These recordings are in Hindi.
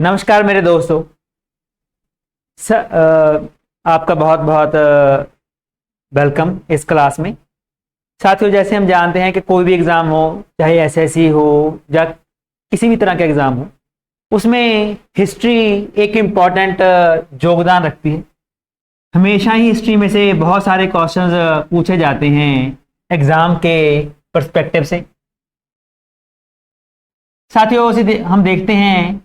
नमस्कार मेरे दोस्तों। आपका बहुत बहुत वेलकम इस क्लास में। साथियों, जैसे हम जानते हैं कि कोई भी एग्ज़ाम हो, चाहे एसएससी हो या किसी भी तरह का एग्ज़ाम हो, उसमें हिस्ट्री एक इम्पॉर्टेंट योगदान रखती है। हमेशा ही हिस्ट्री में से बहुत सारे क्वेश्चंस पूछे जाते हैं एग्ज़ाम के पर्सपेक्टिव से। साथियों, हम देखते हैं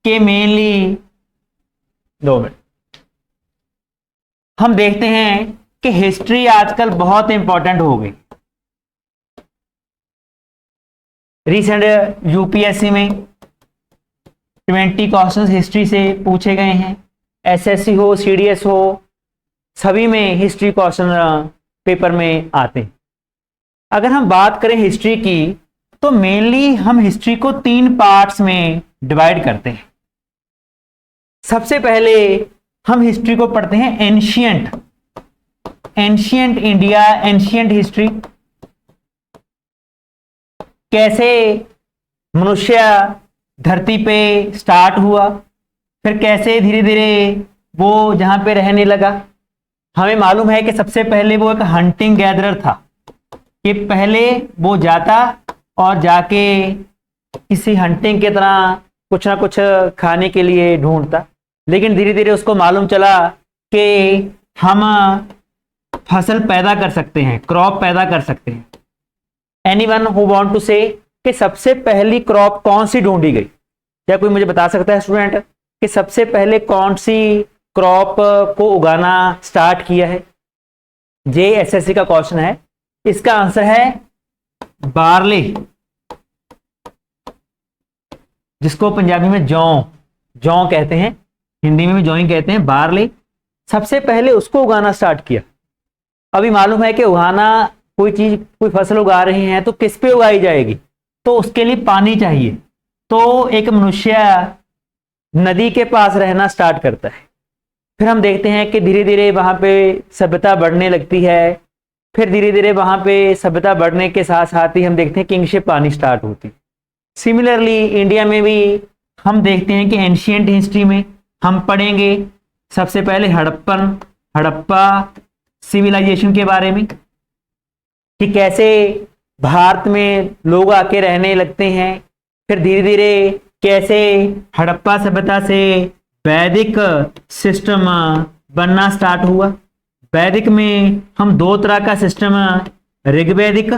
कि मेनली 2 मिनट हम देखते हैं कि हिस्ट्री आजकल बहुत इंपॉर्टेंट हो गई। रिसेंट यूपीएससी में 20 क्वेश्चंस हिस्ट्री से पूछे गए हैं। एसएससी हो, सीडीएस हो, सभी में हिस्ट्री क्वेश्चन पेपर में आते हैं। अगर हम बात करें हिस्ट्री की, तो मेनली हम हिस्ट्री को 3 पार्ट्स में डिवाइड करते हैं। सबसे पहले हम हिस्ट्री को पढ़ते हैं एंशियंट इंडिया, एंशियंट हिस्ट्री। कैसे मनुष्य धरती पे स्टार्ट हुआ, फिर कैसे धीरे धीरे वो जहां पे रहने लगा। हमें मालूम है कि सबसे पहले वो एक हंटिंग गैदरर था, कि पहले वो जाता और जाके किसी हंटिंग की तरह कुछ ना कुछ खाने के लिए ढूंढता। लेकिन धीरे धीरे उसको मालूम चला कि हम फसल पैदा कर सकते हैं, क्रॉप पैदा कर सकते हैं। एनीवन हु वांट टू से कि सबसे पहली क्रॉप कौन सी ढूंढी गई? क्या कोई मुझे बता सकता है स्टूडेंट कि सबसे पहले कौन सी क्रॉप को उगाना स्टार्ट किया है? जे एसएससी का क्वेश्चन है। इसका आंसर है बार्ले, जिसको पंजाबी में जौ कहते हैं, हिंदी में भी जौ ही कहते हैं। बार्ले सबसे पहले उसको उगाना स्टार्ट किया। अभी मालूम है कि उगाना, कोई चीज, कोई फसल उगा रहे हैं तो किस पे उगाई जाएगी? तो उसके लिए पानी चाहिए। तो एक मनुष्य नदी के पास रहना स्टार्ट करता है। फिर हम देखते हैं कि धीरे धीरे वहां पे सभ्यता बढ़ने लगती है। फिर धीरे धीरे वहां पे सभ्यता बढ़ने के साथ साथ ही हम देखते हैं किंगशिप आनी स्टार्ट होती। सिमिलरली इंडिया में भी हम देखते हैं कि एंशियंट हिस्ट्री में हम पढ़ेंगे सबसे पहले हड़प्पा सिविलाइजेशन के बारे में, कि कैसे भारत में लोग आके रहने लगते हैं। फिर धीरे धीरे कैसे हड़प्पा सभ्यता से वैदिक सिस्टम बनना स्टार्ट हुआ। वैदिक में हम 2 तरह का सिस्टम, ऋग्वैदिक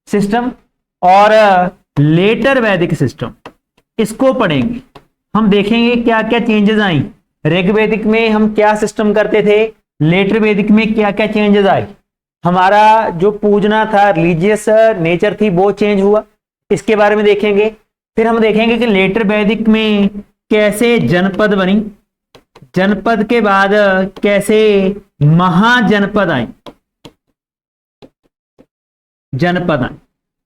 सिस्टम और लेटर वैदिक सिस्टम, इसको पढ़ेंगे। हम देखेंगे क्या क्या चेंजेस आई। ऋग्वैदिक में हम क्या सिस्टम करते थे, लेटर वैदिक में क्या क्या चेंजेस आए। हमारा जो पूजना था, रिलीजियस नेचर थी, वो चेंज हुआ। इसके बारे में देखेंगे। फिर हम देखेंगे कि लेटर वैदिक में कैसे जनपद बनी, जनपद के बाद कैसे महाजनपद आई, जनपद आए।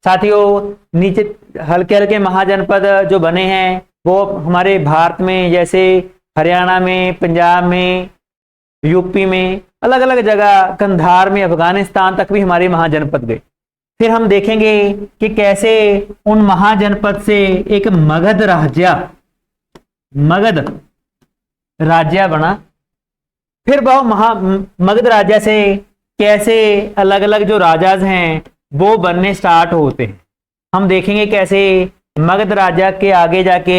साथियों, नीचे हल्के हल्के महाजनपद जो बने हैं वो हमारे भारत में, जैसे हरियाणा में, पंजाब में, यूपी में, अलग अलग जगह, कंधार में, अफगानिस्तान तक भी हमारे महाजनपद गए। फिर हम देखेंगे कि कैसे उन महाजनपद से एक मगध राज्य बना। फिर वो मगध राज्य से कैसे अलग अलग जो राजाज हैं वो बनने स्टार्ट होते हैं। हम देखेंगे कैसे मगध राज्य के आगे जाके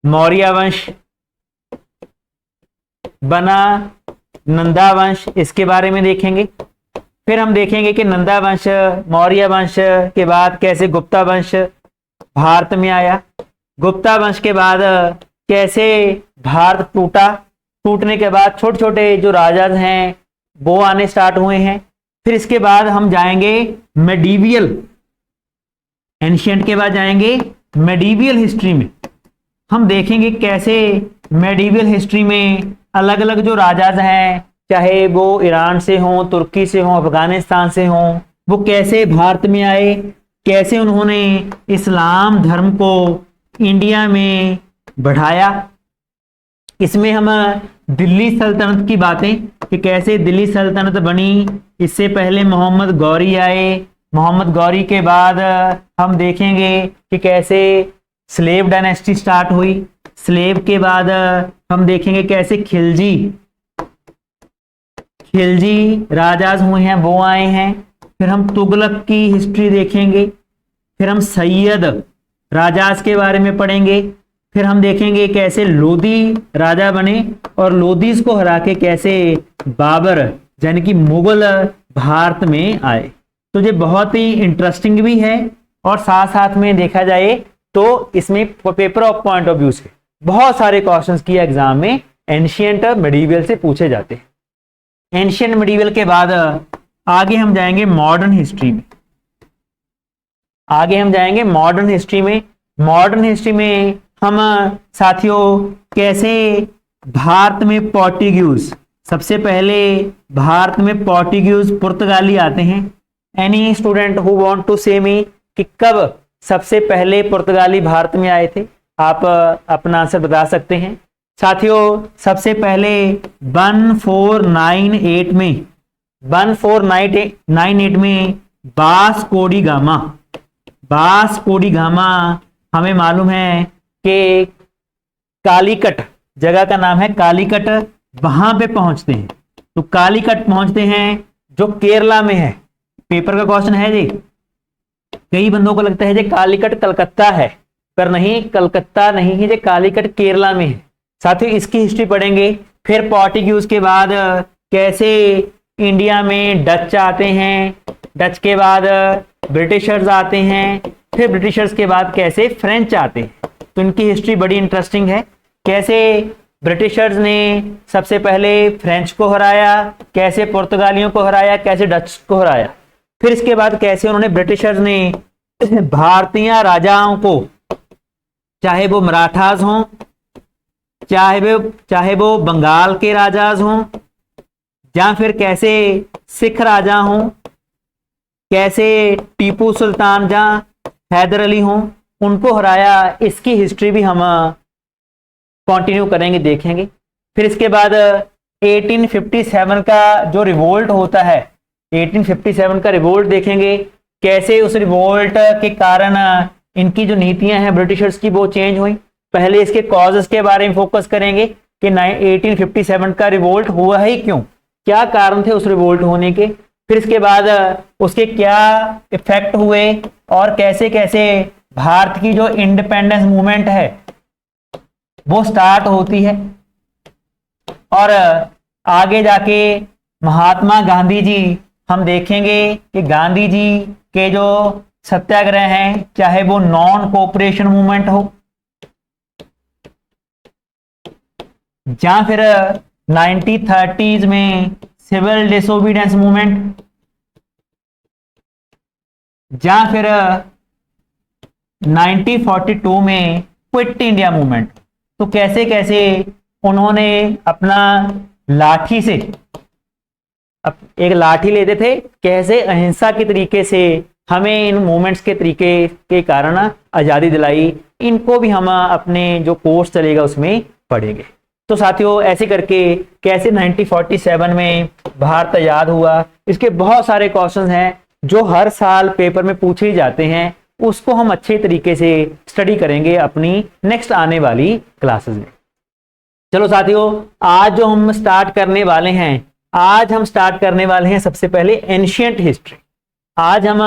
मौर्य वंश बना, नंदा वंश, इसके बारे में देखेंगे। फिर हम देखेंगे कि नंदा वंश, मौर्य वंश के बाद कैसे गुप्ता वंश भारत में आया। गुप्ता वंश के बाद कैसे भारत टूटने के बाद छोटे छोटे जो राजा हैं वो आने स्टार्ट हुए हैं। फिर इसके बाद हम जाएंगे मेडिवियल, एंशियंट के बाद जाएंगे मेडिवियल हिस्ट्री में। हम देखेंगे कैसे मेडिवियल हिस्ट्री में अलग अलग जो राजाज हैं, चाहे वो ईरान से हों, तुर्की से हों, अफगानिस्तान से हों, वो कैसे भारत में आए, कैसे उन्होंने इस्लाम धर्म को इंडिया में बढ़ाया। इसमें हम दिल्ली सल्तनत की बातें, कि कैसे दिल्ली सल्तनत बनी। इससे पहले मोहम्मद गौरी आए, मोहम्मद गौरी के बाद हम देखेंगे कि कैसे स्लेव डायनेस्टी स्टार्ट हुई। स्लेव के बाद हम देखेंगे कैसे खिलजी राजाज हुए हैं, वो आए हैं। फिर हम तुगलक की हिस्ट्री देखेंगे। फिर हम सैयद राजाज के बारे में पढ़ेंगे। फिर हम देखेंगे कैसे लोदी राजा बने और लोदीज को हरा के कैसे बाबर यानी कि मुगल भारत में आए। तो ये बहुत ही इंटरेस्टिंग भी है और साथ साथ में देखा जाए तो इसमें paper of point of view से बहुत सारे क्वेश्चंस की एग्जाम में एंशियंट मिडीवल से पूछे जाते हैं। एंशियंट मिडीवल के बाद आगे हम जाएंगे मॉडर्न हिस्ट्री में। मॉडर्न हिस्ट्री में हम साथियों कैसे भारत में पोर्टुगीज, सबसे पहले भारत में पोर्टुगीज पुर्तगाली आते हैं। Any student who want to say me कि कब सबसे पहले पुर्तगाली भारत में आए थे, आप अपना आंसर बता सकते हैं। साथियों सबसे पहले 1498 में बास्कोडी गामा हमें मालूम है कि कालीकट जगह का नाम है, कालीकट, वहां पे पहुंचते हैं। तो कालीकट पहुंचते हैं जो केरला में है। पेपर का क्वेश्चन है जी। कई बंदों को लगता है जी कालीकट कलकत्ता है, पर नहीं, कलकत्ता नहीं है, ये कालीकट केरला में है। साथियों इसकी हिस्ट्री पढ़ेंगे। फिर पोर्टुगीज के बाद कैसे इंडिया में डच आते हैं, डच के बाद ब्रिटिशर्स आते हैं, फिर ब्रिटिशर्स के बाद कैसे फ्रेंच आते हैं। तो इनकी हिस्ट्री बड़ी इंटरेस्टिंग है। कैसे ब्रिटिशर्स ने सबसे पहले फ्रेंच को हराया, कैसे पुर्तगालियों को हराया, कैसे डच को हराया। फिर इसके बाद कैसे उन्होंने ब्रिटिशर्स ने भारतीय राजाओं को, चाहे वो मराठास हों, चाहे वो बंगाल के राजाज हों, या फिर कैसे सिख राजा हों, कैसे टीपू सुल्तान या हैदर अली हों, उनको हराया। इसकी हिस्ट्री भी हम कंटिन्यू करेंगे, देखेंगे। फिर इसके बाद 1857 का जो रिवोल्ट होता है, 1857 का रिवोल्ट देखेंगे। कैसे उस रिवोल्ट के कारण इनकी जो नीतियां हैं ब्रिटिशर्स की वो चेंज हुई। पहले इसके कॉजेस के बारे में फोकस करेंगे कि 1857 का रिवोल्ट हुआ ही क्यों, क्या कारण थे उस रिवोल्ट होने के। फिर इसके बाद उसके क्या इफेक्ट हुए और कैसे कैसे भारत की जो इंडिपेंडेंस मूवमेंट है वो स्टार्ट होती है। और आगे जाके महात्मा गांधी जी हम देखेंगे कि गांधी जी के जो सत्याग्रह हैं, चाहे वो नॉन कोऑपरेशन मूवमेंट हो या फिर 1930s में सिविल डिसोबीडियंस मूवमेंट, या फिर 1942 में क्विट इंडिया मूवमेंट। तो कैसे कैसे उन्होंने अपना लाठी से, एक लाठी लेते थे, कैसे अहिंसा के तरीके से हमें इन मूवमेंट्स के तरीके के कारण आजादी दिलाई। इनको भी हम अपने जो कोर्स चलेगा उसमें पढ़ेंगे। तो साथियों ऐसे करके कैसे 1947 में भारत आजाद हुआ, इसके बहुत सारे क्वेश्चंस हैं जो हर साल पेपर में पूछे जाते हैं। उसको हम अच्छे तरीके से स्टडी करेंगे अपनी नेक्स्ट आने वाली क्लासेस में। चलो साथियों, आज जो हम स्टार्ट करने वाले हैं, सबसे पहले एंशिएंट हिस्ट्री। आज हम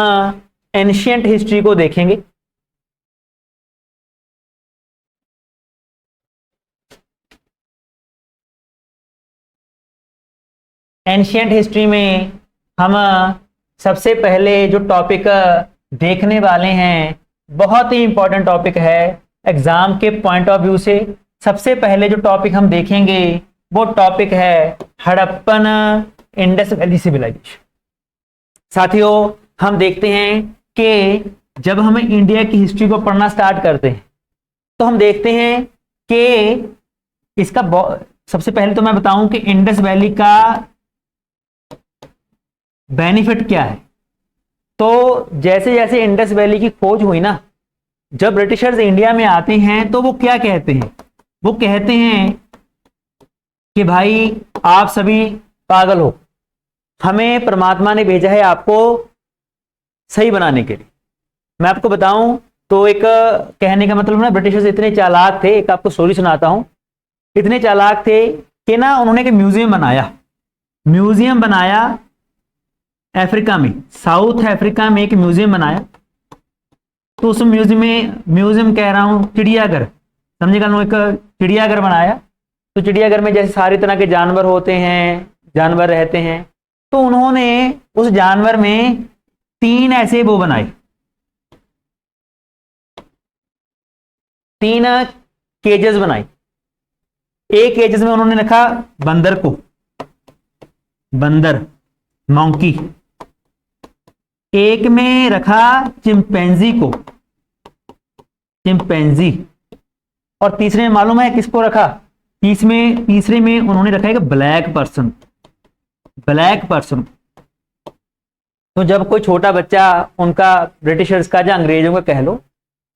एंशिएंट हिस्ट्री को देखेंगे। एंशिएंट हिस्ट्री में हम सबसे पहले जो टॉपिक देखने वाले हैं, बहुत ही इंपॉर्टेंट टॉपिक है एग्जाम के पॉइंट ऑफ व्यू से। सबसे पहले जो टॉपिक हम देखेंगे वो टॉपिक है हड़प्पन इंडस वैली सिविलाइजेशन। साथियों हम देखते हैं कि जब हम इंडिया की हिस्ट्री को पढ़ना स्टार्ट करते हैं तो हम देखते हैं कि इसका सबसे पहले तो मैं बताऊं कि इंडस वैली का बेनिफिट क्या है। तो जैसे जैसे इंडस वैली की खोज हुई ना, जब ब्रिटिशर्स इंडिया में आते हैं तो वो क्या कहते हैं, वो कहते हैं कि भाई आप सभी पागल हो, हमें परमात्मा ने भेजा है आपको सही बनाने के लिए। मैं आपको बताऊं तो एक कहने का मतलब ना, ब्रिटिशर्स इतने चालाक थे, एक आपको स्टोरी सुनाता हूं। इतने चालाक थे कि ना उन्होंने एक म्यूजियम बनाया अफ्रीका में, साउथ अफ्रीका में एक म्यूजियम बनाया। तो उस म्यूजियम कह रहा हूं, चिड़ियाघर समझेगा, एक चिड़ियाघर बनाया। तो चिड़ियाघर में जैसे सारी तरह के जानवर होते हैं, जानवर रहते हैं, तो उन्होंने उस जानवर में 3 ऐसे वो बनाए, 3 केजेस बनाई। एक केजेस में उन्होंने रखा बंदर मॉन्की, एक में रखा चिंपैंजी और तीसरे में मालूम है किसको रखा? तीसरे में उन्होंने रखा एक ब्लैक पर्सन। तो जब कोई छोटा बच्चा उनका, ब्रिटिशर्स का या अंग्रेजों का कह लो,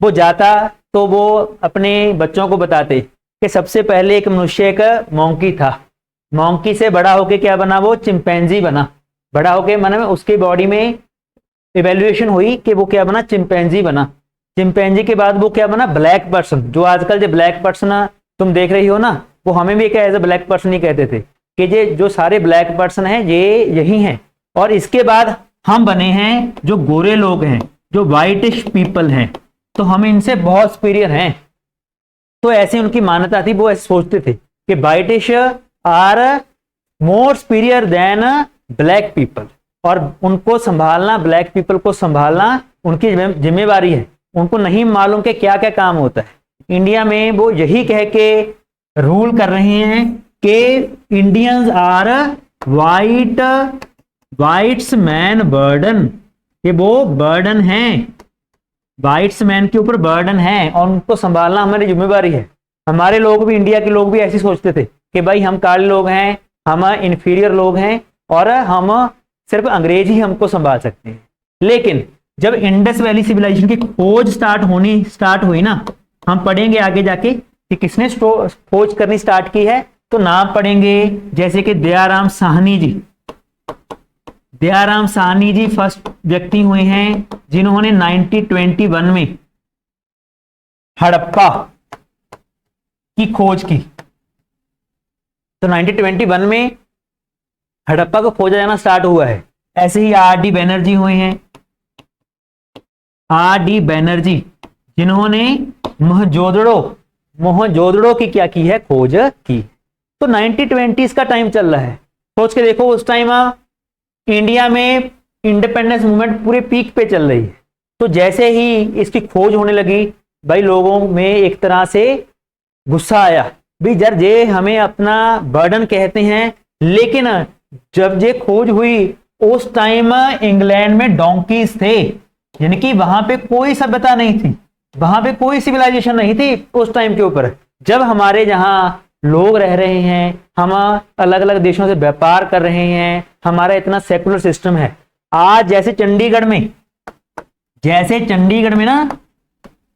वो जाता तो वो अपने बच्चों को बताते कि सबसे पहले एक मनुष्य एक मॉन्की था, मॉन्की से बड़ा होके क्या बना? वो चिंपैंजी बना। बड़ा होके माने में उसकी बॉडी में इवेल्युएशन हुई कि वो क्या बना? चिंपैंजी बना। चिंपैंजी के बाद वो क्या बना? Black person. जो आजकल जो ब्लैक पर्सन तुम देख रही हो ना, वो हमें भी क्या एज ए ब्लैक पर्सन ही कहते थे कि ये जो सारे ब्लैक पर्सन हैं ये यही हैं। और इसके बाद हम बने हैं जो गोरे लोग हैं, जो वाइटिश पीपल हैं, तो हम इनसे बहुत सुपीरियर हैं। तो ऐसी उनकी मान्यता थी, वो ऐसे सोचते थे कि whitish are more superior than black people, और उनको संभालना, ब्लैक पीपल को संभालना उनकी जिम्मेवारी है। उनको नहीं मालूम कि क्या क्या काम होता है। इंडिया में वो यही कह के रूल कर रहे हैं कि Indians are whites man burden, ये वो बर्डन हैं, वाइट्स मैन के ऊपर बर्डन है और उनको संभालना हमारी जिम्मेवारी है। हमारे लोग भी, इंडिया के लोग भी ऐसे सोचते थे कि भाई हम काले लोग हैं, हम इंफीरियर लोग हैं और हम सिर्फ अंग्रेज ही हमको संभाल सकते हैं। लेकिन जब इंडस वैली सिविलाइजेशन की खोज स्टार्ट हुई ना, हम पढ़ेंगे आगे जाके कि किसने खोज करनी स्टार्ट की है। तो नाम पढ़ेंगे जैसे कि दयाराम साहनी जी फर्स्ट व्यक्ति हुए हैं जिन्होंने 1921 में हड़प्पा की खोज की। तो 1921 में हड़प्पा को खोजा जाना स्टार्ट हुआ है। ऐसे ही R.D. बैनर्जी हुए हैं, R.D. बैनर्जी, जिन्होंने मोहनजोदड़ो की क्या की है? खोज की। तो 1920s का टाइम चल रहा है। सोच के देखो, उस टाइम इंडिया में इंडिपेंडेंस मूवमेंट पूरे पीक पे चल रही है। तो जैसे ही इसकी खोज होने लगी, भाई लोगों में एक तरह से गुस्सा आया, भाई जर ये हमें अपना बर्डन कहते हैं। लेकिन जब ये खोज हुई उस टाइम इंग्लैंड में डोंकीज थे, यानी कि वहां पे कोई सभ्यता नहीं थी, वहां पे कोई सिविलाइजेशन नहीं थी उस टाइम के ऊपर। जब हमारे जहां लोग रह रहे हैं, हम अलग अलग देशों से व्यापार कर रहे हैं, हमारा इतना सेकुलर सिस्टम है। आज जैसे चंडीगढ़ में ना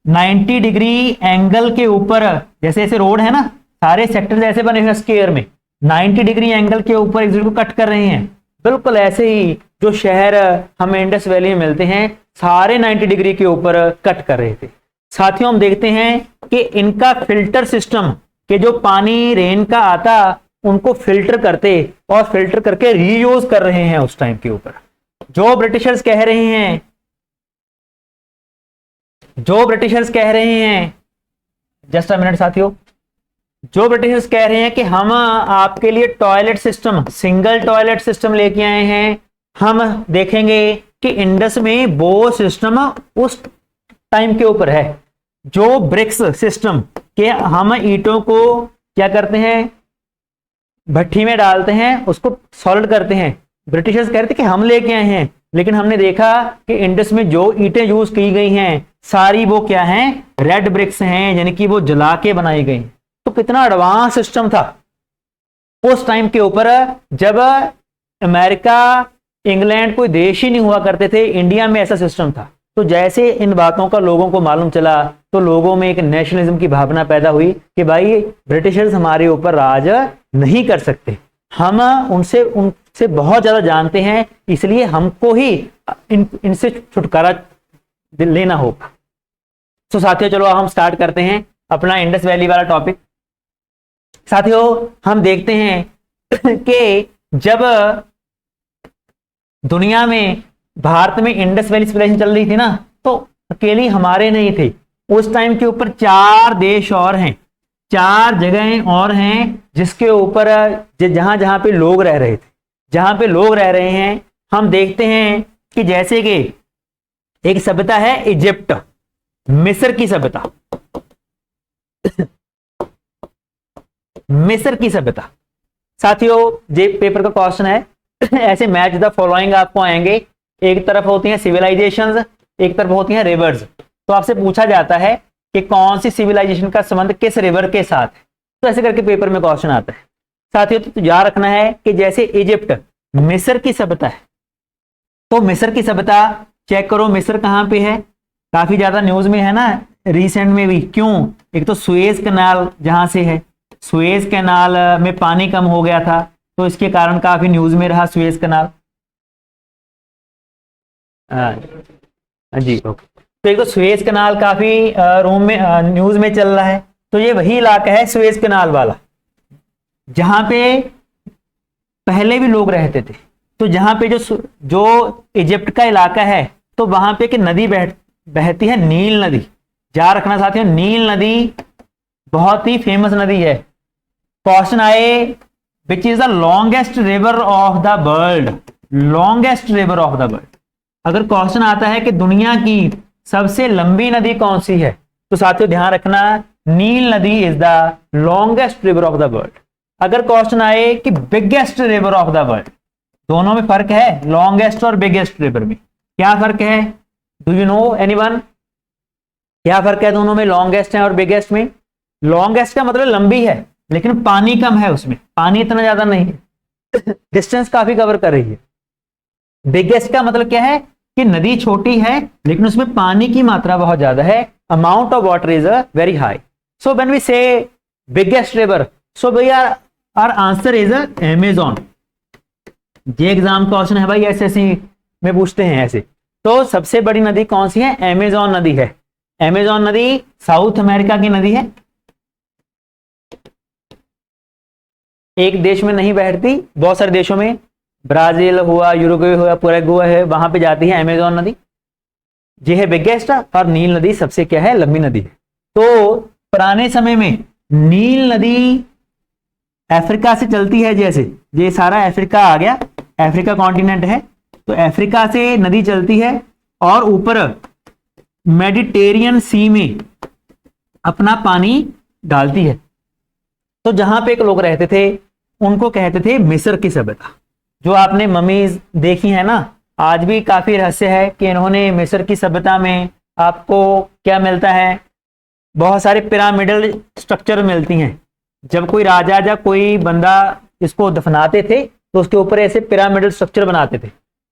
90 डिग्री एंगल के ऊपर, जैसे ऐसे रोड है ना, सारे सेक्टर ऐसे बने हुए स्क्वायर में 90 डिग्री एंगल के ऊपर एक दूसरे को कट कर रहे हैं। बिल्कुल ऐसे ही जो शहर हमें इंडस वैली में मिलते हैं, सारे 90 डिग्री के ऊपर कट कर रहे थे। साथियों, हम देखते हैं कि इनका फिल्टर सिस्टम, कि जो पानी रेन का आता उनको फिल्टर करते और फिल्टर करके रीयूज कर रहे हैं उस टाइम के ऊपर। जो ब्रिटिशर्स कह रहे हैं, जस्ट अ मिनट साथियों, जो ब्रिटिशर्स कह रहे हैं कि हम आपके लिए toilet system, single toilet system लेके आए हैं, हम देखेंगे कि इंडस में वो सिस्टम उस टाइम के ऊपर है। जो ब्रिक्स सिस्टम, कि हम ईंटों को क्या करते हैं? भट्टी में डालते हैं, उसको सॉलिड करते हैं। ब्रिटिशर्स कह रहे थे कि हम लेके आए हैं, लेकिन हमने देखा कि इंडस में जो ईंटें यूज की गई हैं सारी वो क्या हैं? रेड ब्रिक्स हैं, यानी कि वो जला के बनाई गई। तो कितना एडवांस सिस्टम था उस टाइम के ऊपर। जब अमेरिका, इंग्लैंड कोई देश ही नहीं हुआ करते थे, इंडिया में ऐसा सिस्टम था। तो जैसे इन बातों का लोगों को मालूम चला, तो लोगों में एक नेशनलिज्म की भावना पैदा हुई कि भाई ब्रिटिशर्स हमारे ऊपर राज नहीं कर सकते, हम उनसे बहुत ज्यादा जानते हैं, इसलिए हमको ही इनसे छुटकारा लेना होगा। तो साथियों चलो हम स्टार्ट करते हैं अपना इंडस वैली वाला टॉपिक। साथियों हम देखते हैं कि जब दुनिया में, भारत में इंडस वैली सिविलाइजेशन चल रही थी ना, तो अकेली हमारे नहीं थे, उस टाइम के ऊपर 4 देश और हैं, 4 जगहें और हैं जिसके ऊपर जहां जहां पे लोग रह रहे थे, जहां पे लोग रह रहे हैं। हम देखते हैं कि जैसे कि एक सभ्यता है इजिप्ट, मिस्र की सभ्यता, मिस्र की सभ्यता। साथियों ये पेपर का क्वेश्चन है, ऐसे मैच द फॉलोइंग आपको आएंगे। एक तरफ होती हैं सिविलाइजेशंस, एक तरफ होती हैं रिवर्स। तो आपसे पूछा जाता है कि कौन सी सिविलाइजेशन का संबंध किस रिवर के साथ है, तो ऐसे करके पेपर में क्वेश्चन आता है। साथियों तो याद रखना है कि जैसे इजिप्ट मिस्र की सभ्यता है, तो मिस्र की सभ्यता चेक करो, मिस्र कहां पे है, काफी ज्यादा न्यूज में है ना रिसेंट में भी। क्यों? एक तो सुएज कैनाल जहां से है, सुएज कैनाल में पानी कम हो गया था, तो इसके कारण काफी न्यूज में रहा सुएज कैनाल। जी ओके। तो एक तो सुएज कैनाल काफी रूम में न्यूज में चल रहा है। तो ये वही इलाका है सुएज कैनाल वाला जहां पे पहले भी लोग रहते थे। तो जहां पे जो इजिप्ट का इलाका है, तो वहां पे एक नदी बहती है, नील नदी। याद रखना साथियों, नील नदी बहुत ही फेमस नदी है। क्वेश्चन आए which is the longest river of the world, longest river of the world. अगर क्वेश्चन आता है कि दुनिया की सबसे लंबी नदी कौन सी है, तो साथियों ध्यान रखना नील नदी is the longest river of the world. अगर क्वेश्चन आए कि biggest river of the world, दोनों में फर्क है, लॉन्गेस्ट और बिगेस्ट रिवर में क्या फर्क है? Do you know anyone? क्या फर्क है दोनों में, लॉन्गेस्ट है और बिगेस्ट में? लॉन्गेस्ट का मतलब लंबी है, लेकिन पानी कम है उसमें, पानी इतना ज्यादा नहीं है, डिस्टेंस काफी कवर कर रही है। बिगेस्ट का मतलब क्या है कि नदी छोटी है लेकिन उसमें पानी की मात्रा बहुत ज्यादा है, amount of water is very high. So when we say biggest river, so we are answer is Amazon. ये एग्जाम क्वेश्चन है भाई, एसएससी में पूछते हैं ऐसे। तो सबसे बड़ी नदी कौन सी है? अमेज़न नदी है। अमेज़न नदी साउथ अमेरिका की नदी है, एक देश में नहीं बैठती, बहुत सारे देशों में, ब्राजील हुआ, यूरुग्वे हुआ, पैराग्वे है, वहां पे जाती है अमेज़न नदी। ये है बिगेस्ट, और नील नदी सबसे क्या है, लंबी नदी है। तो पुराने समय में नील नदी अफ्रीका से चलती है, जैसे ये सारा अफ्रीका आ गया, अफ्रीका कॉन्टिनेंट है, तो अफ्रीका से नदी चलती है और ऊपर मेडिटेरियन सी में अपना पानी डालती है। तो जहां पे एक लोग रहते थे उनको कहते थे मिस्र की सभ्यता। जो आपने मम्मीज देखी है ना, आज भी काफी रहस्य है कि इन्होंने मिस्र की सभ्यता में आपको क्या मिलता है, बहुत सारे पिरामिडल स्ट्रक्चर मिलती हैं। जब कोई राजा या कोई बंदा इसको दफनाते थे तो उसके ऊपर ऐसे पिरामिडल स्ट्रक्चर बनाते थे।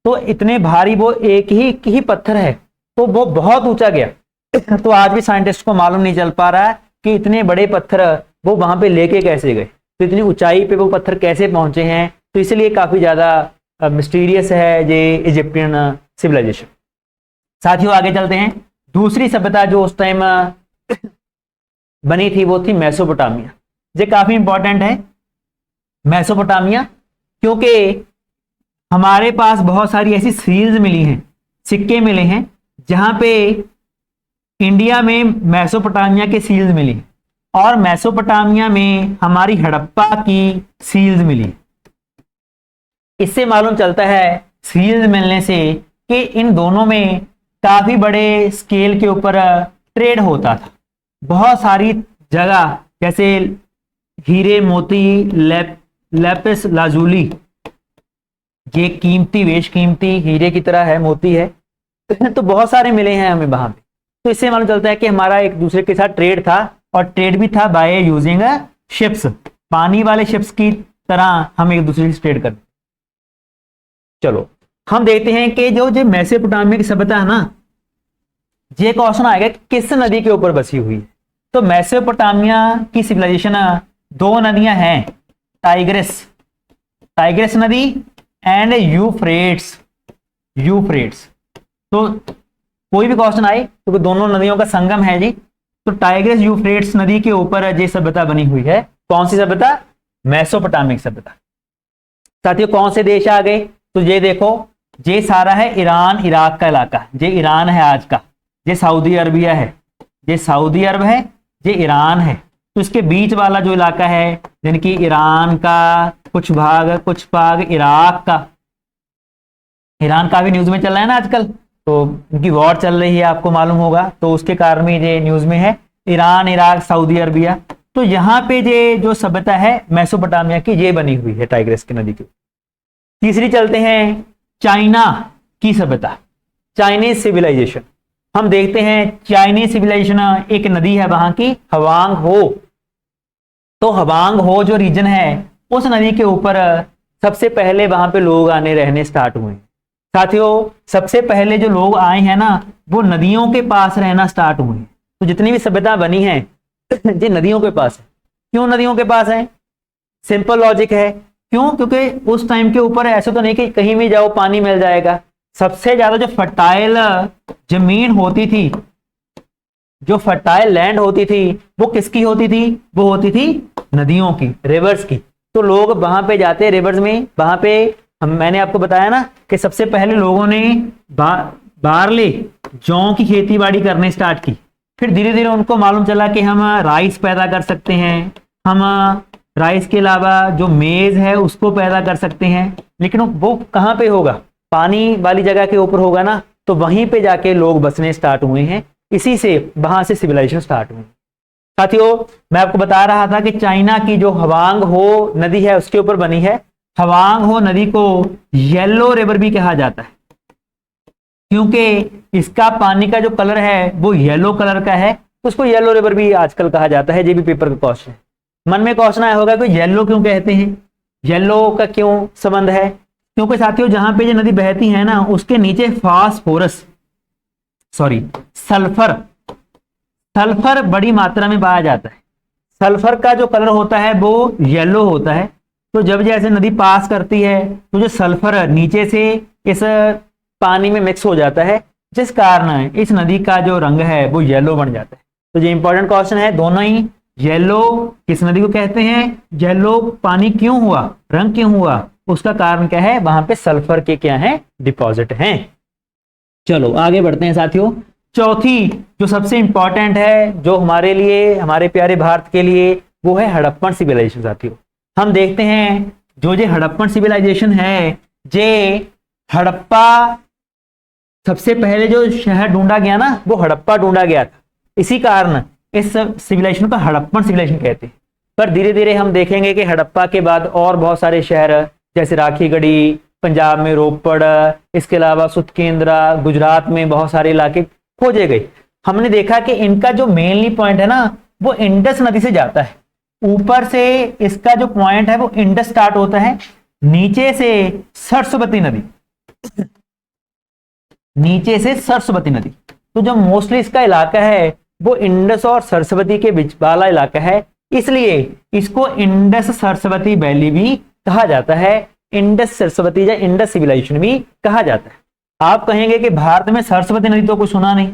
तो इतने भारी, वो एक ही पत्थर है, तो वो बहुत ऊंचा गया। तो आज भी साइंटिस्ट को मालूम नहीं चल पा रहा है कि इतने बड़े पत्थर वो वहां पे लेके कैसे गए, तो इतनी ऊंचाई पे वो पत्थर कैसे पहुंचे हैं। तो इसलिए काफी ज्यादा मिस्टीरियस है ये इजिप्टियन सिविलाइजेशन। साथियों आगे चलते हैं। दूसरी सभ्यता जो उस टाइम बनी थी वो थी मेसोपोटामिया। ये काफी इंपॉर्टेंट है मेसोपोटामिया, क्योंकि हमारे पास बहुत सारी ऐसी सील्स मिली हैं, सिक्के मिले हैं, जहां पे इंडिया में मेसोपोटामिया के सील्स मिली और मेसोपोटामिया में हमारी हड़प्पा की सील्स मिली। इससे मालूम चलता है सील्स मिलने से कि इन दोनों में काफी बड़े स्केल के ऊपर ट्रेड होता था। बहुत सारी जगह जैसे हीरे, मोती, लैपिस लाजुली, ये कीमती, बेशकीमती हीरे की तरह है, मोती है, तो बहुत सारे मिले हैं हमें वहां पे। तो इससे मालूम चलता है कि हमारा एक दूसरे के साथ ट्रेड था, और ट्रेड भी था बाय यूजिंग शिप्स, पानी वाले शिप्स की तरह हम एक दूसरे से ट्रेड करते। चलो हम देखते हैं कि जो मेसोपोटामिया की सभ्यता है ना, ये क्वेश्चन आएगा किस नदी के ऊपर बसी हुई है। तो मेसोपोटामिया की सिविलाइजेशन 2 नदियां हैं, टाइग्रिस नदी एंड यूफ्रेट्स। यूफ्रेट्स। तो कोई भी क्वेश्चन आए तो दोनों नदियों का संगम है जी, तो टाइग्रिस यूफ्रेट्स नदी के ऊपर ये सभ्यता बनी हुई है। कौन सी सभ्यता? मेसोपोटामिक सभ्यता। साथियों कौन से देश आ गए? तो ये देखो, ये सारा है ईरान इराक का इलाका, ये ईरान है आज का, ये सऊदी अरबिया है, ये सऊदी अरब है, ये ईरान है। तो इसके बीच वाला जो इलाका है यानी कि ईरान का कुछ भाग इराक का, ईरान का भी न्यूज में चल रहा है ना आजकल, तो उनकी वॉर चल रही है, आपको मालूम होगा, तो उसके कारण में ये न्यूज में है ईरान इराक सऊदी अरबिया। तो यहाँ पे ये जो सभ्यता है मेसोपोटामिया की, ये बनी हुई है टाइग्रिस की नदी की। तीसरी चलते हैं चाइना की सभ्यता, चाइनीज सिविलाइजेशन। हम देखते हैं चाइनीज सिविलाइजेशन, एक नदी है वहां की हवांग हो। तो हवांग हो जो रीजन है उस नदी के ऊपर सबसे पहले वहां पे लोग आने रहने स्टार्ट हुए। साथियों सबसे पहले जो लोग आए हैं ना वो नदियों के पास रहना स्टार्ट हुए। तो जितनी भी सभ्यता बनी है ये नदियों के पास है। क्यों नदियों के पास है? सिंपल लॉजिक है। क्यों? क्योंकि उस टाइम के ऊपर ऐसा तो नहीं कि कहीं भी जाओ पानी मिल जाएगा। सबसे ज्यादा जो फर्टाइल जमीन होती थी, जो फर्टाइल लैंड होती थी, वो किसकी होती थी? वो होती थी नदियों की, रिवर्स की। तो लोग वहां पे जाते रिवर्स में, वहां पे मैंने आपको बताया ना कि सबसे पहले लोगों ने बार्ले जौ की खेती बाड़ी करने स्टार्ट की। फिर धीरे धीरे उनको मालूम चला कि हम राइस पैदा कर सकते हैं, हम राइस के अलावा जो मेज है उसको पैदा कर सकते हैं। लेकिन वो कहाँ पे होगा? पानी वाली जगह के ऊपर होगा ना। तो वहीं पे जाके लोग बसने स्टार्ट हुए हैं, इसी से वहां से सिविलाइजेशन स्टार्ट हुई। साथियों मैं आपको बता रहा था कि चाइना की जो हवांग हो नदी है उसके ऊपर बनी है। हवांग हो नदी को येलो रिवर भी कहा जाता है क्योंकि इसका पानी का जो कलर है वो येलो कलर का है, तो उसको येलो रिवर भी आजकल कहा जाता है। ये भी पेपर का क्वेश्चन है। मन में क्वेश्चन आया होगा कि येलो क्यों कहते हैं, येलो का क्यों संबंध है? क्योंकि साथियों जहां पे ये नदी बहती है ना उसके नीचे सल्फर बड़ी मात्रा में पाया जाता है। सल्फर का जो कलर होता है वो येलो होता है। तो जब जैसे नदी पास करती है तो जो सल्फर नीचे से इस पानी में मिक्स हो जाता है, जिस कारण इस नदी का जो रंग है वो येलो बन जाता है। तो ये इंपॉर्टेंट क्वेश्चन है। दोनों ही येलो किस नदी को कहते हैं? येलो पानी क्यों हुआ, रंग क्यों हुआ, उसका कारण क्या है? वहां पे सल्फर के क्या है? डिपॉजिट हैं। चलो आगे बढ़ते हैं साथियों। चौथी जो सबसे इंपॉर्टेंट है जो हमारे लिए, हमारे प्यारे भारत के लिए, वो है हड़प्पन सिविलाइजेशन। साथियों हम देखते हैं जो ये हड़प्पन सिविलाइजेशन है, ये हड़प्पा सबसे पहले जो शहर ढूंढा गया ना वो हड़प्पा ढूंढा गया था। इसी कारण इस सिविलाइजेशन को हड़प्पन सिविलाइजेशन कहते हैं। पर धीरे धीरे हम देखेंगे कि हड़प्पा के बाद और बहुत सारे शहर जैसे राखीगढ़ी, पंजाब में रोपड़, इसके अलावा सुतकेंद्रा, गुजरात में बहुत सारे इलाके खोजे गए। हमने देखा कि इनका जो मेनली पॉइंट है ना वो इंडस नदी से जाता है। ऊपर से इसका जो पॉइंट है वो इंडस स्टार्ट होता है, नीचे से सरस्वती नदी, नीचे से सरस्वती नदी। तो जो मोस्टली इसका इलाका है वो इंडस और सरस्वती के बीच वाला इलाका है, इसलिए इसको इंडस सरस्वती वैली भी कहा जाता है, इंडस सरस्वती या इंडस सिविलाइजेशन भी कहा जाता है। आप कहेंगे कि भारत में सरस्वती नदी तो कुछ सुना नहीं,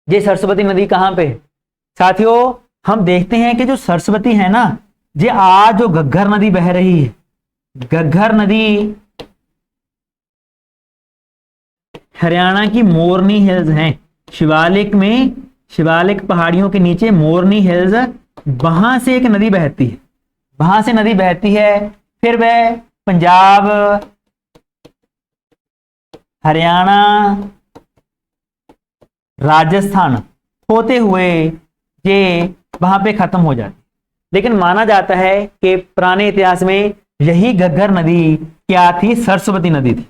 ये सरस्वती नदी कहां पे है? साथियों हम देखते हैं कि जो सरस्वती है ना, ये आज जो घग्गर नदी बह रही है, घग्गर नदी हरियाणा की मोरनी हिल्स हैं, शिवालिक में, शिवालिक पहाड़ियों के नीचे मोरनी हिल्स, वहां से एक नदी बहती है, वहां से नदी बहती है। फिर वह पंजाब, हरियाणा, राजस्थान होते हुए ये वहां पे खत्म हो जाती। लेकिन माना जाता है कि पुराने इतिहास में यही घग्गर नदी क्या थी? सरस्वती नदी थी।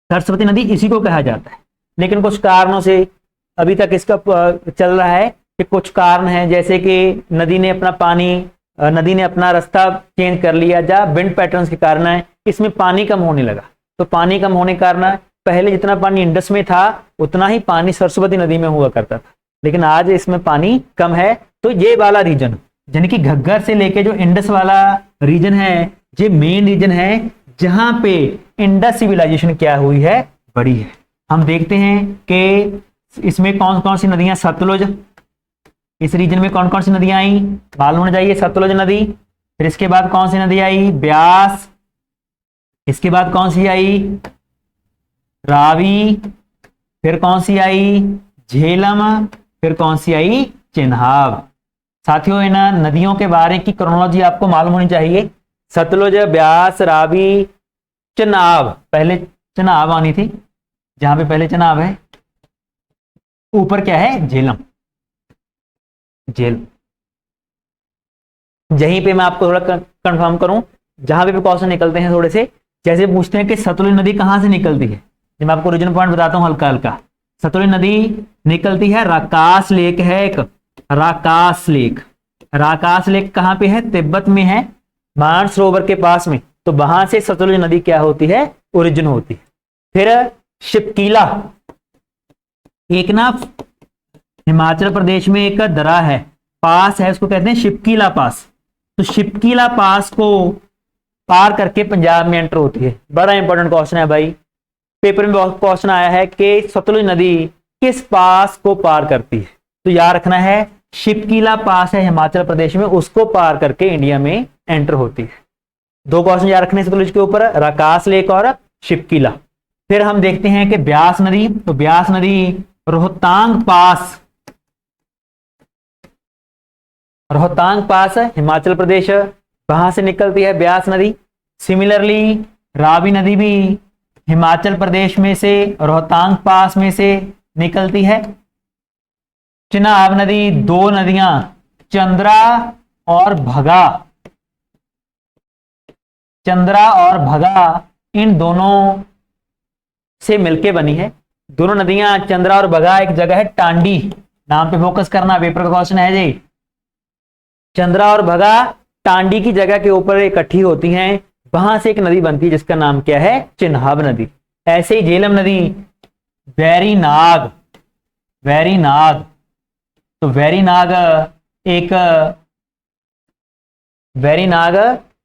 सरस्वती नदी इसी को कहा जाता है। लेकिन कुछ कारणों से अभी तक इसका चल रहा है कि कुछ कारण हैं, जैसे कि नदी ने अपना रास्ता चेंज कर लिया, या विंड पैटर्न्स के कारण इसमें पानी कम होने लगा। तो पानी कम होने के कारण पहले जितना पानी इंडस में था उतना ही पानी सरस्वती नदी में हुआ करता था, लेकिन आज इसमें पानी कम है। तो ये वाला रीजन यानी कि घग्गर से लेके जो इंडस वाला रीजन है, ये मेन रीजन है जहां पे इंडस सिविलाइजेशन क्या हुई है, बड़ी है। हम देखते हैं कि इसमें कौन कौन सी नदियां, सतलुज, इस रीजन में कौन कौन सी नदियां आई, मालूम होना चाहिए, सतलुज नदी। फिर इसके बाद कौन सी नदी आई, ब्यास। इसके बाद कौन सी आई, रावी। फिर कौन सी आई, झेलम। फिर कौन सी आई, चिन्हाब। साथियों इन नदियों के बारे की क्रोनोलॉजी आपको मालूम होनी चाहिए। सतलुज, ब्यास, रावी, चिनाब। पहले चिनाब आनी थी, जहां पे पहले चिनाब है, ऊपर क्या है, झेलम, झेलम। यहीं पे मैं आपको थोड़ा कंफर्म करूं, जहां पे भी क्वेश्चन निकलते हैं थोड़े से, जैसे पूछते हैं कि सतलुज नदी कहां से निकलती है, मैं आपको रीजन पॉइंट बताता हूं हल्का हल्का। सतलुज नदी निकलती है, राकास लेक है एक, राकास लेक। राकास लेक कहां पे है, तिब्बत में है, मानसरोवर के पास में। तो वहां से सतलुज नदी क्या होती है, ओरिजिन होती है। फिर शिपकीला, एक ना हिमाचल प्रदेश में एक दरा है, पास है, उसको कहते हैं शिपकीला पास। तो शिपकीला पास को पार करके पंजाब में एंटर होती है। बड़ा इंपॉर्टेंट क्वेश्चन है भाई, पेपर में बहुत क्वेश्चन आया है कि सतलुज नदी किस पास को पार करती है। तो याद रखना है, शिपकीला पास है हिमाचल प्रदेश में, उसको पार करके इंडिया में एंटर होती है। दो क्वेश्चन याद रखने सतलुज के ऊपर, राकास लेक और शिपकीला। फिर हम देखते हैं कि ब्यास नदी, तो ब्यास नदी रोहतांग पास, रोहतांग पास है हिमाचल प्रदेश, वहां से निकलती है ब्यास नदी। सिमिलरली रावी नदी भी हिमाचल प्रदेश में से, रोहतांग पास में से निकलती है। चिनाब नदी, दो नदियां, चंद्रा और भगा, चंद्रा और भगा, इन दोनों से मिलके बनी है। दोनों नदियां चंद्रा और भगा एक जगह है टांडी, नाम पे फोकस करना, पेपर का क्वेश्चन है जी। चंद्रा और भगा टांडी की जगह के ऊपर इकट्ठी होती हैं, वहां से एक नदी बनती है जिसका नाम क्या है, चिन्हाब नदी। ऐसे ही झेलम नदी, वैरीनाग, वैरीनाग, तो वैरीनाग एक, वैरीनाग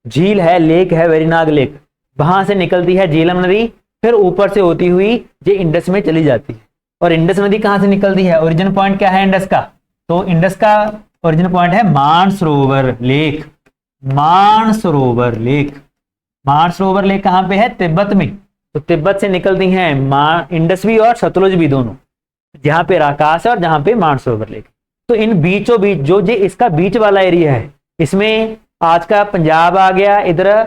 झील है, लेक है, वैरीनाग लेक, वहां से निकलती है झेलम नदी। फिर ऊपर से होती हुई ये इंडस में चली जाती है। और इंडस नदी कहां से निकलती है, ओरिजिन पॉइंट क्या है इंडस का, तो इंडस का ओरिजिन पॉइंट है Mansarovar lake, Mansarovar lake. Mansarovar lake कहां पे है, तिब्बत में। तो तिब्बत से निकलती हैं इंडस भी और सतलुज भी दोनों, जहां पे राकास है और जहां पे मानसरोवर लेक। तो इन बीचों बीच जो ये इसका बीच वाला एरिया है, इसमें आज का पंजाब आ गया, इधर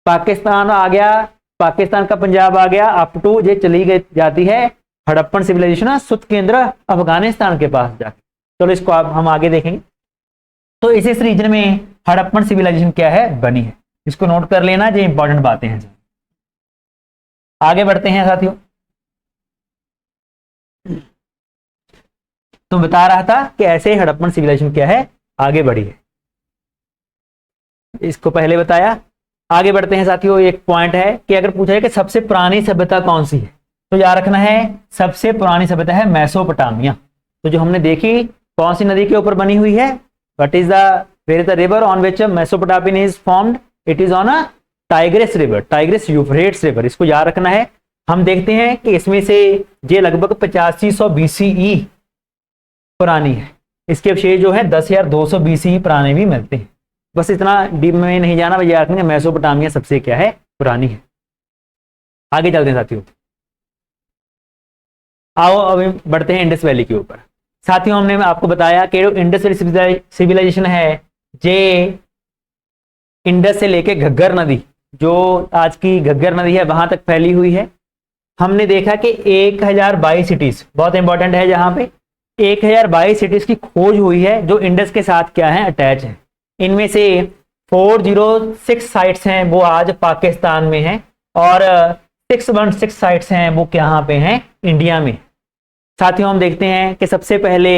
पाकिस्तान आ गया, पाकिस्तान का पंजाब आ गया, अप टू ये चली गई जाती है हड़प्पन सिविलाइजेशन, सुत केंद्र अफगानिस्तान के पास जाके। चलो इसको हम आगे देखेंगे। तो इस रीजन में हड़प्पन सिविलाइजेशन क्या है, बनी है, इसको नोट कर लेना, ये इंपॉर्टेंट बातें हैं। आगे बढ़ते हैं साथियों। तो बता रहा था कि ऐसे हड़प्पन सिविलाइजेशन क्या है, आगे बढ़ी है, इसको पहले बताया। आगे बढ़ते हैं साथियों। एक पॉइंट है कि अगर पूछा जाए कि सबसे पुरानी सभ्यता कौन सी है, तो याद रखना है सबसे पुरानी सभ्यता है मेसोपोटामिया। तो जो हमने देखी कौन सी नदी के ऊपर बनी हुई है, what is the, where is the river on which Mesopotamia is formed, it is on a Tigris river, Tigris Euphrates river, इसको याद रखना है। हम देखते हैं कि इसमें से ये लगभग 8500 BCE पुरानी है, इसके अवशेष जो है 10,200 BCE पुराने भी मिलते हैं। बस इतना डीप में नहीं जाना, भैया याद रखना मेसोपोटामिया सबसे क्या है, पुरानी है। आगे चलते हैं साथियों। आओ अभी बढ़ते हैं इंडस वैली के ऊपर। साथियों हमने आपको बताया कि इंडस वैली सिविलाइजेशन है जे इंडस से लेके घग्गर नदी, जो आज की घग्गर नदी है, वहां तक फैली हुई है। हमने देखा कि 1022 सिटीज, बहुत इंपॉर्टेंट है, जहां पे 1022 सिटीज की खोज हुई है जो इंडस के साथ क्या है, अटैच है। इनमें से 406 साइट्स हैं वो आज पाकिस्तान में हैं, और 616 साइट्स हैं वो कहाँ पे हैं, इंडिया में। साथियों हम देखते हैं कि सबसे पहले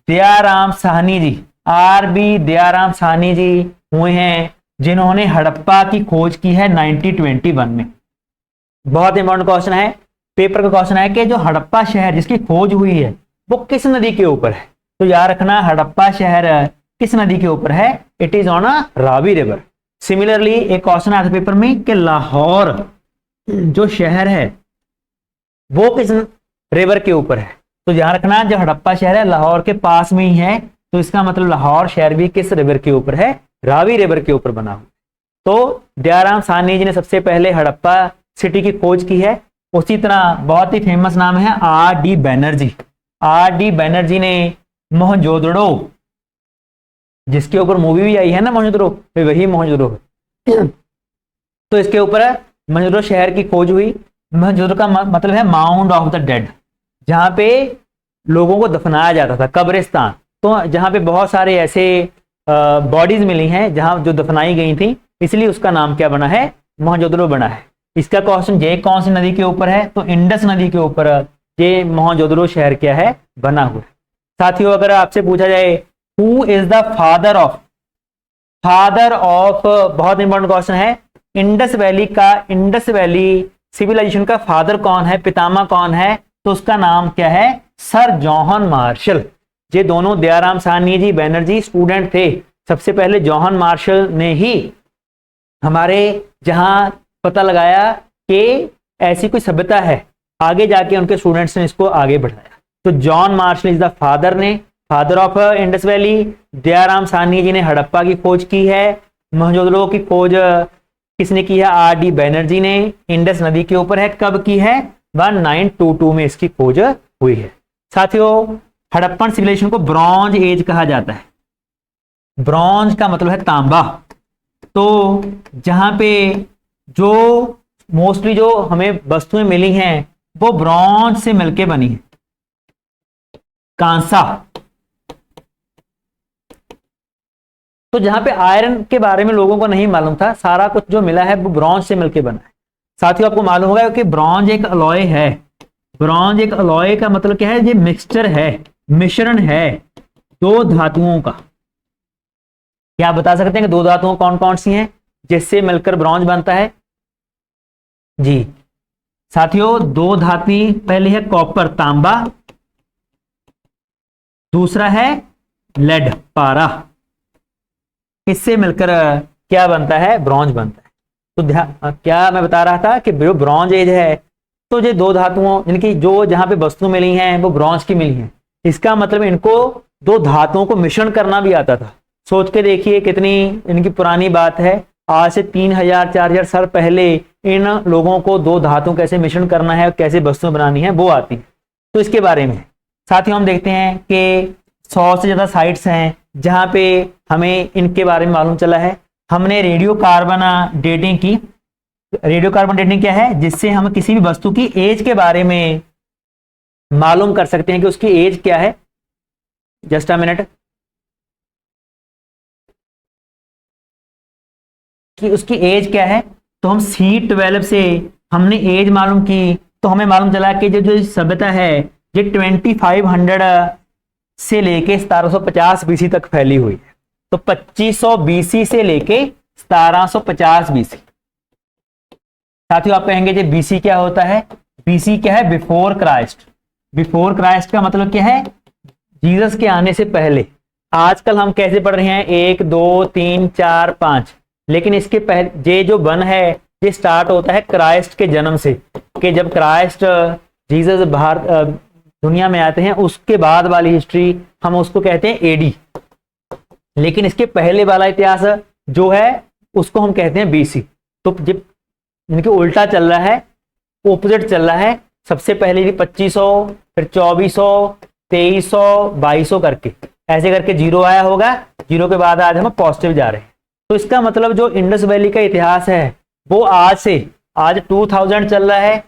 दयाराम साहनी जी, RB दयाराम साहनी जी हुए हैं, जिन्होंने हड़प्पा की खोज की है 1921 में। बहुत इंपॉर्टेंट क्वेश्चन है, पेपर का क्वेश्चन है कि जो हड़प्पा शहर जिसकी खोज हुई है वो किस नदी के ऊपर है। तो याद रखना हड़प्पा शहर किस नदी के ऊपर है, it is on a Ravi river. Similarly एक क्वेश्चन आया था पेपर में कि लाहौर जो शहर है वो किस रिवर के ऊपर है। तो ध्यान रखना, जो हड़प्पा शहर है लाहौर के पास में ही है, तो इसका मतलब लाहौर शहर भी किस रिवर के ऊपर है, रावी रिवर के ऊपर बना हुआ। तो दयाराम साहनी जी ने सबसे पहले हड़प्पा सिटी की खोज की है। उसी तरह बहुत ही फेमस नाम है R.D. बैनर्जी। R.D. बैनर्जी ने मोहनजोदड़ो, जिसके ऊपर मूवी भी आई है ना मोहनजोदड़ो, वही मोहनजोदड़ो है। तो इसके ऊपर मोहनजोदड़ो शहर की खोज हुई। मोहनजोदड़ो का मतलब है माउंड ऑफ द डेड, जहां पे लोगों को दफनाया जाता था, कब्रिस्तान। तो जहां पे बहुत सारे ऐसे बॉडीज मिली हैं जहां जो दफनाई गई थी, इसलिए उसका नाम क्या बना है, मोहनजोदड़ो बना है। इसका क्वेश्चन ये कौन सी नदी के ऊपर है, तो इंडस नदी के ऊपर ये मोहनजोदड़ो शहर क्या है, बना हुआ है। साथियों, अगर आपसे पूछा जाए who is the father of, बहुत इंपॉर्टेंट क्वेश्चन है, इंडस वैली का, इंडस वैली सिविलाइजेशन का फादर कौन है, पितामह कौन है, तो उसका नाम क्या है, सर जॉन मार्शल। ये दोनों दयाराम साहनी जी बैनर्जी स्टूडेंट थे। सबसे पहले जॉन मार्शल ने ही हमारे जहां पता लगाया कि ऐसी कोई सभ्यता है, आगे जाके उनके स्टूडेंट्स ने इसको आगे बढ़ाया। तो John Marshall is the father of Indus valley. Dayaram Sahni ji ने हड़प्पा की खोज की है। मोहनजोदड़ो की खोज किसने की है, R.D. बैनर्जी ने। इंडस नदी के ऊपर है, कब की है, 1922 में इसकी खोज हुई है। साथियों, हड़प्पन सिविलाइजेशन को ब्रॉन्ज एज कहा जाता है। ब्रॉन्ज का मतलब है तांबा। तो जहां पे जो मोस्टली जो हमें वस्तुएं मिली हैं वो ब्रॉन्ज से मिलके बनी है। कांसा, तो जहां पे आयरन के बारे में लोगों को नहीं मालूम था, सारा कुछ जो मिला है वो ब्रॉन्ज से मिलके बना है। साथियों, आपको मालूम होगा कि ब्रॉन्ज एक अलॉय है। ब्रॉन्ज एक अलॉय का मतलब क्या है, ये मिक्सचर है, मिश्रण है दो धातुओं का। क्या आप बता सकते हैं कि दो धातुओं कौन कौन सी हैं जिससे मिलकर ब्रॉन्ज बनता है? जी साथियों, दो धातु, पहले है कॉपर तांबा, दूसरा है लेड पारा। इससे मिलकर क्या बनता है, ब्रॉन्ज बनता है। तो क्या मैं बता रहा था कि जो ब्रॉन्ज एज है, तो ये दो धातुओं इनकी जो जहां पे वस्तु मिली हैं वो ब्रॉन्ज की मिली हैं। इसका मतलब इनको दो धातुओं को मिश्रण करना भी आता था। सोच के देखिए कितनी इनकी पुरानी बात है। आज से 3000-4000 साल पहले इन लोगों को दो धातुओं कैसे मिश्रण करना है, कैसे वस्तुएं बनानी है, वो आती है। तो इसके बारे में साथियों हम देखते हैं कि 100 से ज्यादा साइट्स हैं जहां पे हमें इनके बारे में मालूम चला है। हमने रेडियो कार्बन डेटिंग की। रेडियो कार्बन डेटिंग क्या है, जिससे हम किसी भी वस्तु की एज के बारे में मालूम कर सकते हैं कि उसकी एज क्या है। जस्ट अ मिनट, कि उसकी एज क्या है। तो हम C12 से हमने एज मालूम की, तो हमें मालूम चला कि जो सभ्यता है ये 2500 से लेके 1750 BC तक फैली हुई है। तो 2500 BC से लेके 1750 BC। साथियों, आप कहेंगे जी BC क्या होता है? BC क्या है? Before Christ. बिफोर क्राइस्ट का मतलब क्या है? जीसस के आने से पहले। आजकल हम कैसे पढ़ रहे हैं 1 2 3 4 5, लेकिन इसके पहले ये जो 1 है ये स्टार्ट होता है क्राइस्ट के जन्म से, कि जब क्राइस्ट जीसस भारत दुनिया में आते हैं उसके बाद वाली हिस्ट्री हम उसको कहते हैं AD। लेकिन इसके पहले वाला इतिहास जो है उसको हम कहते हैं BC। तो जब इनके उल्टा चल रहा है, ओपोजिट चल रहा है। सबसे पहले 2500, फिर 2400, 2300, 2200 करके ऐसे करके जीरो आया होगा। जीरो के बाद आज हम पॉजिटिव जा रहे हैं। तो इसका मतलब जो इंडस वैली का इतिहास है वो आज 2000 चल रहा है,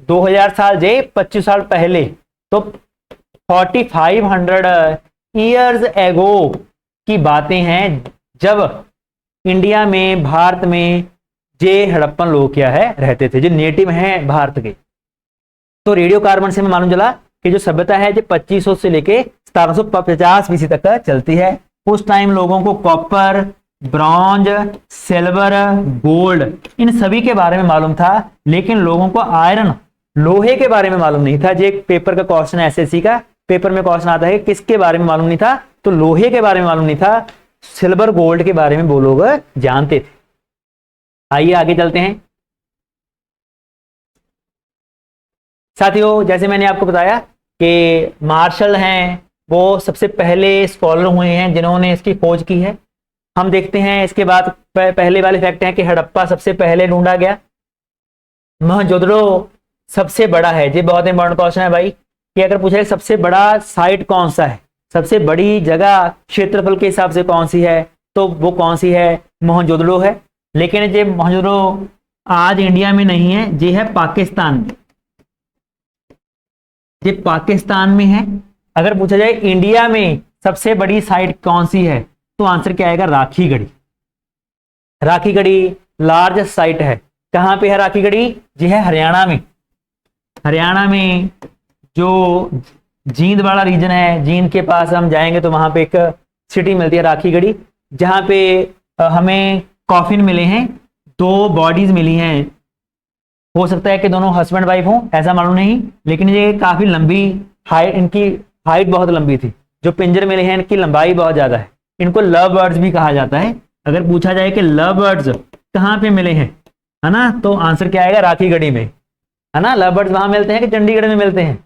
2000 साल जे 25 साल पहले, तो 4500 ईयर्स एगो की बातें हैं, जब इंडिया में, भारत में जे हड़प्पन लोग क्या है रहते थे, जो नेटिव हैं भारत के। तो रेडियो कार्बन से हमें मालूम चला कि जो सभ्यता है जो 2500 से लेके 1750 BC तक चलती है। उस टाइम लोगों को copper, bronze, silver, gold in सभी के बारे में मालूम था, लेकिन लोगों को आयरन, लोहे के बारे में मालूम नहीं था। जो एक पेपर का क्वेश्चन है SSC का, पेपर में क्वेश्चन आता है किसके बारे में मालूम नहीं था, तो लोहे के बारे में मालूम नहीं था, सिल्वर गोल्ड के बारे में वो लोग जानते थे। आइए आगे चलते हैं साथियों। जैसे मैंने आपको बताया कि मार्शल हैं, वो सबसे पहले स्कॉलर हुए हैं जिन्होंने इसकी खोज की है। हम देखते हैं इसके बाद पहले वाले फैक्ट हैं कि हड़प्पा सबसे पहले ढूंढा गया। मोहनजोदड़ो सबसे बड़ा है। ये बहुत इंपॉर्टेंट क्वेश्चन है भाई, कि अगर पूछा सबसे बड़ा साइट कौन सा है, सबसे बड़ी जगह क्षेत्रफल के हिसाब से कौन सी है, तो वो कौन सी है, मोहनजोदड़ो है। लेकिन ये मोहनजोदड़ो आज इंडिया में नहीं है, ये है पाकिस्तान में, ये पाकिस्तान में है। अगर पूछा जाए इंडिया में सबसे बड़ी साइट कौन सी है, तो आंसर क्या आएगा, राखीगढ़ी। राखीगढ़ी लार्जेस्ट साइट है। कहां पे है राखीगढ़ी, जी है हरियाणा में। हरियाणा में जो जींद वाला रीजन है, जींद के पास हम जाएंगे तो वहां पे एक सिटी मिलती है राखीगढ़ी, जहां पे हमें कॉफिन मिले हैं, 2 बॉडीज मिली हैं। हो सकता है कि दोनों हस्बैंड वाइफ हों, ऐसा मालूम नहीं, लेकिन ये काफी लंबी हाइट, इनकी हाइट बहुत लंबी थी। जो पिंजर मिले हैं इनकी लंबाई बहुत ज्यादा है। इनको लव बर्ड्स भी कहा जाता है। अगर पूछा जाए कि लव बर्ड्स कहाँ पे मिले हैं, है ना, तो आंसर क्या आएगा, राखीगढ़ी में, है ना। लव बर्ड्स वहां मिलते हैं कि चंडीगढ़ में मिलते हैं।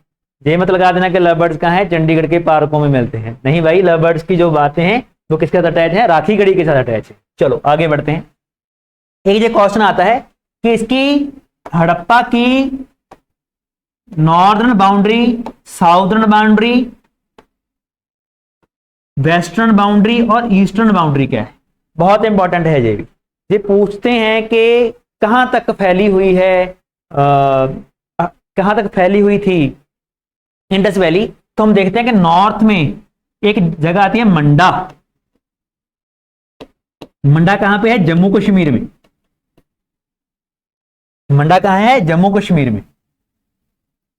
ये मत लगा देना कि लव बर्ड्स कहाँ है, चंडीगढ़ के पार्कों में मिलते हैं। नहीं भाई, लव बर्ड्स की जो बातें हैं वो किसके साथ अटैच है, राखीगढ़ी के साथ अटैच है। चलो आगे बढ़ते हैं। एक ये क्वेश्चन आता है कि इसकी हड़प्पा की northern boundary, southern boundary, western boundary और ईस्टर्न बाउंड्री क्या है। बहुत इंपॉर्टेंट है ये भी। ये पूछते हैं कि कहां तक फैली हुई है, कहां तक फैली हुई थी इंडस वैली। तो हम देखते हैं कि नॉर्थ में एक जगह आती है मंडा। मंडा कहां पे है, जम्मू कश्मीर में। मंडा कहां है, जम्मू कश्मीर में।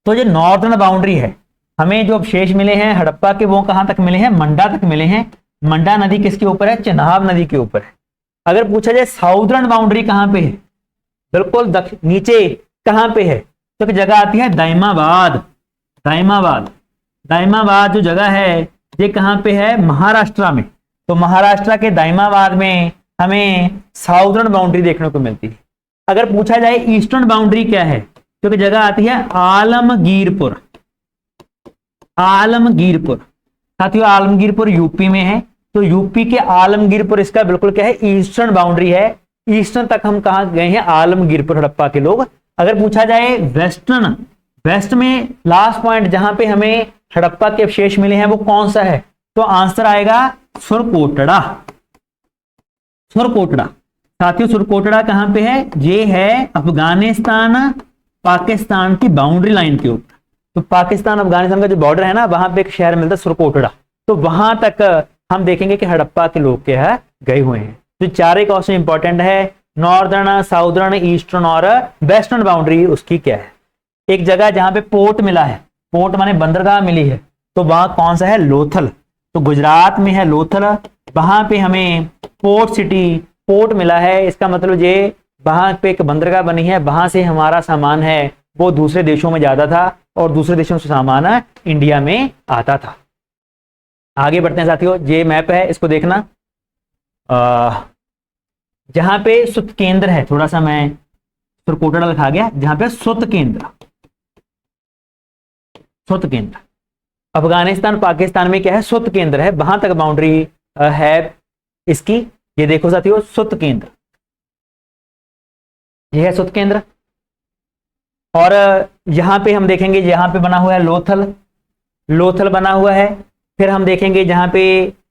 तो ये नॉर्दर्न बाउंड्री है। हमें जो अवशेष मिले हैं हड़प्पा के, वो कहां तक मिले हैं, मंडा तक मिले हैं। मंडा नदी किसके ऊपर है, चेनाब नदी के ऊपर है। अगर पूछा जाए साउदर्न बाउंड्री कहां पे है, बिल्कुल नीचे कहां पे है, तो एक जगह आती है दाइमाबाद। दाइमाबाद, दाइमाबाद जो जगह है ये कहां पे है, महाराष्ट्र में। तो महाराष्ट्र के दाइमाबाद में हमें साउदर्न बाउंड्री देखने को मिलती है। अगर पूछा जाए ईस्टर्न बाउंड्री क्या है, तो एक जगह आती है आलमगीरपुर। आलमगीरपुर साथियों, आलमगीरपुर यूपी में है। तो यूपी के आलमगीरपुर इसका बिल्कुल क्या है, ईस्टर्न बाउंड्री है। ईस्टर्न तक हम कहा गए हैं, आलमगीरपुर हड़प्पा के लोग। अगर पूछा जाए वेस्टर्न, वेस्ट में लास्ट पॉइंट जहां पे हमें हड़प्पा के अवशेष मिले हैं वो कौन सा है, तो आंसर आएगा सुरकोटड़ा। सुरकोटड़ा साथियों, सुरकोटड़ा कहां पे है, ये है अफगानिस्तान पाकिस्तान की बाउंड्री लाइन के ऊपर। तो पाकिस्तान अफगानिस्तान का जो बॉर्डर है ना, वहां पे एक शहर मिलता है सुरकोटड़ा। तो वहां तक हम देखेंगे कि हड़प्पा के लोग क्या है, गए हुए हैं। तो चारे क्वेश्चन इंपॉर्टेंट है, नॉर्दर्न, साउदर्न, ईस्टर्न और वेस्टर्न बाउंड्री उसकी क्या है। एक जगह जहां पे पोर्ट मिला है, पोर्ट माने बंदरगाह मिली है, तो वहां कौन सा है, लोथल। तो गुजरात में है लोथल। वहां पे हमें पोर्ट सिटी, पोर्ट मिला है। इसका मतलब ये वहां पे एक बंदरगाह बनी है, वहां से हमारा सामान है वो दूसरे देशों में जाता था और दूसरे देशों से सामान इंडिया में आता था। आगे बढ़ते हैं साथियों। ये मैप है, इसको देखना। जहां पे सुत केंद्र है, थोड़ा सा मैं सुरकोटड़ा लिखा गया, जहां पे सुत केंद्र, सुत केंद्र अफगानिस्तान पाकिस्तान में क्या है, सुत केंद्र है। वहां तक बाउंड्री है इसकी। ये देखो साथियों, सुत केंद्र, ये है सुत केंद्र। और यहां पे हम देखेंगे, यहां पे बना हुआ है लोथल, लोथल बना हुआ है। फिर हम देखेंगे जहां पे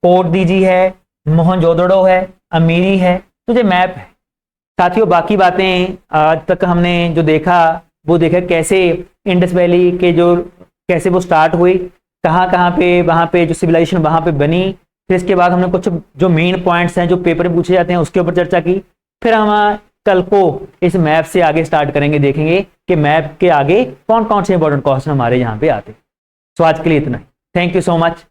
पोर्ट दीजी है, मोहनजोदड़ो है, अमीरी है। तो ये मैप है साथियों। बाकी बातें आज तक हमने जो देखा वो देखा कैसे इंडस वैली के जो कैसे वो स्टार्ट हुई, कहाँ कहाँ पे वहाँ पे जो सिविलाइजेशन वहाँ पे बनी। फिर इसके बाद हमने कुछ जो मेन पॉइंट्स हैं जो पेपर में पूछे जाते हैं उसके ऊपर चर्चा की। फिर हम कल को इस मैप से आगे स्टार्ट करेंगे, देखेंगे कि मैप के आगे कौन कौन से इंपॉर्टेंट क्वेश्चन हमारे यहाँ पे आते हैं। सो आज के लिए इतना ही। Thank you so much.